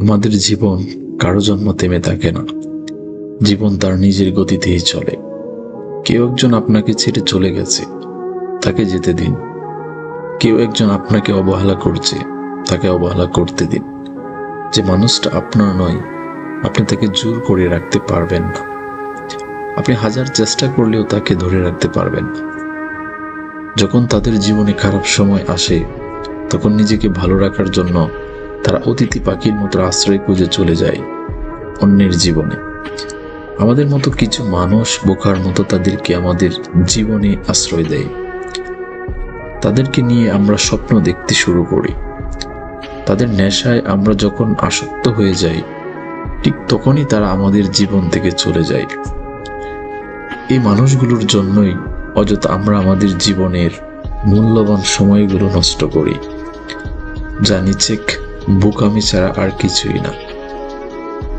আমাদের জীবন কারো জন্ম থেমে থাকে না। জীবন তার নিজের গতিতেই চলে। কেউ একজন আপনাকে ছেড়ে চলে গেছে, তাকে যেতে দিন। কেউ একজন আপনাকে অবহেলা করছে, তাকে অবহেলা করতে দিন। যে মানুষটা আপনার নয়, আপনি তাকে জোর করে রাখতে পারবেন না। আপনি হাজার চেষ্টা করলেও তাকে ধরে রাখতে পারবেন না। যখন তাদের জীবনে খারাপ সময় আসে, তখন নিজেকে ভালো রাখার জন্য তারা অতিথি পাখির মতো আশ্রয় খুঁজে চলে যায় অন্যের জীবনে। আমাদের মতো কিছু মানুষ বোকার মতো তাদেরকে আমাদের জীবনে আশ্রয় দেয়। তাদেরকে নিয়ে আমরা স্বপ্ন দেখতে শুরু করি। তাদের নেশায় আমরা যখন আসক্ত হয়ে যাই, ঠিক তখনই তারা আমাদের জীবন থেকে চলে যায়। এই মানুষগুলোর জন্যই অযথা আমরা আমাদের জীবনের মূল্যবান সময়গুলো নষ্ট করি, যা নিছক বোকামি ছাড়া আর কিছুই না।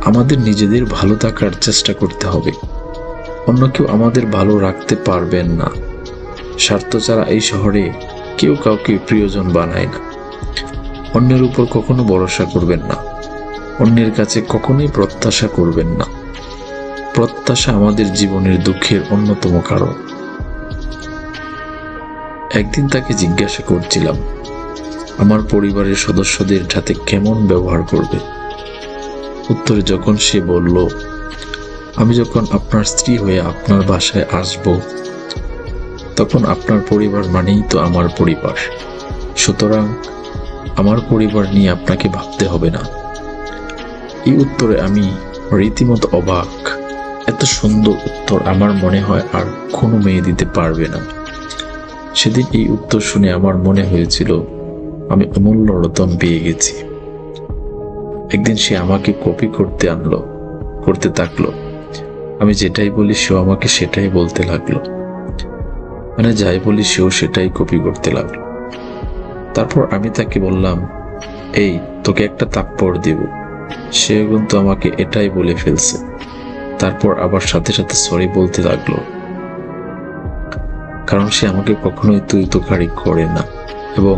আমাদের নিজেদের ভালো থাকার চেষ্টা করতে হবে। অন্য কেউ আমাদের ভালো রাখতে পারবেন না। স্বার্থ ছাড়া এই শহরে কেউ কাউকে প্রিয়জন বানায় না। অন্যের উপর কখনো ভরসা করবেন না। অন্যের কাছে কখনোই প্রত্যাশা করবেন না। প্রত্যাশা আমাদের জীবনের দুঃখের অন্যতম কারণ। একদিন তাকে জিজ্ঞাসা করছিলাম, আমার পরিবারের সদস্যদের সাথে কেমন ব্যবহার করবে। উত্তরে যখন সে বলল, আমি যখন আপনার স্ত্রী হয়ে আপনার বাসায় আসব, তখন আপনার পরিবার মানেই তো আমার পরিবার। সুতরাং আমার পরিবার নিয়ে আপনাকে ভাবতে হবে না। এই উত্তরে আমি রীতিমতো অবাক। এত সুন্দর উত্তর আমার মনে হয় আর কোনো মেয়ে দিতে পারবে না। সেদিন এই উত্তর শুনে আমার মনে হয়েছিল আমি অমূল্য রতন পেয়ে গেছি। একদিন সে আমাকে কপি করতে থাকলো। আমি যেটাই বলি সেও আমাকে সেটাই বলতে লাগলো। মানে যাই বলি সেও সেটাই কপি করতে লাগলো। তারপর আমি তাকে বললাম, এই তোকে একটা থাপ্পড় দেব। সে কিন্তু আমাকে এটাই বলে ফেলছে। তারপর আবার সাথে সাথে সরি বলতে লাগলো, কারণ সে আমাকে কখনোই তুই তোকারি করে না এবং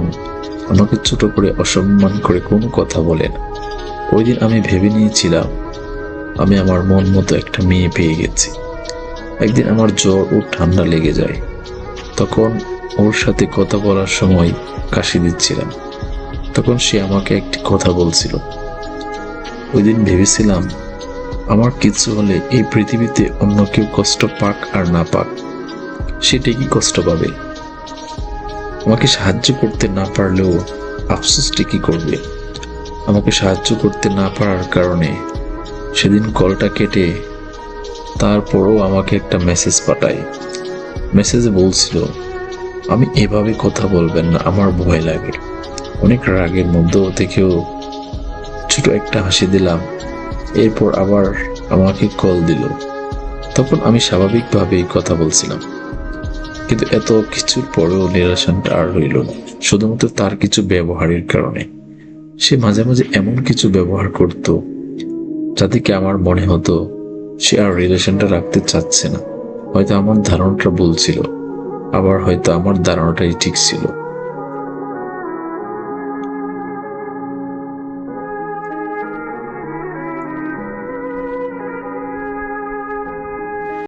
আমাকে ছোট করে অসম্মান করে কোনো কথা বলে না। ওই দিন আমি ভেবে নিয়েছিলাম আমি আমার মন মতো একটা মেয়ে পেয়ে গেছি। একদিন আমার জ্বর ও ঠান্ডা লেগে যায়, তখন ওর সাথে কথা বলার সময় কাশি দিচ্ছিলাম। তখন সে আমাকে একটি কথা বলছিল। ওই দিন ভেবেছিলাম আমার কিছু হলে এই পৃথিবীতে অন্য কেউ কষ্ট পাক আর না পাক, সে ঠিকই কষ্ট পাবে। আমাকে সাহায্য করতে না পারলেও আফসোস ঠিকই করবে। আমাকে সাহায্য করতে না পারার কারণে সেদিন কলটা কেটে তারপরও আমাকে একটা মেসেজ পাঠায়। মেসেজে বলছিল, আমি এভাবে কথা বলবেন না, আমার ভয় লাগে। অনেক রাগের মধ্যে থেকেও ছোট একটা হাসি দিলাম। এরপর আবার আমাকে কল দিল। তখন আমি স্বাভাবিকভাবেই কথা বলছিলাম, কিন্তু এত কিছুর পরেও নিরাশাটা আর রইল না, শুধুমাত্র তার কিছু ব্যবহারের কারণে। সে মাঝে মাঝে এমন কিছু ব্যবহার করত যাতে কি আমার মনে হতো সে আর রিলেশনটা রাখতে চাচ্ছে না। হয়তো আমার ধারণাটা ভুল ছিল, আবার হয়তো আমার ধারণাটাই ঠিক ছিল।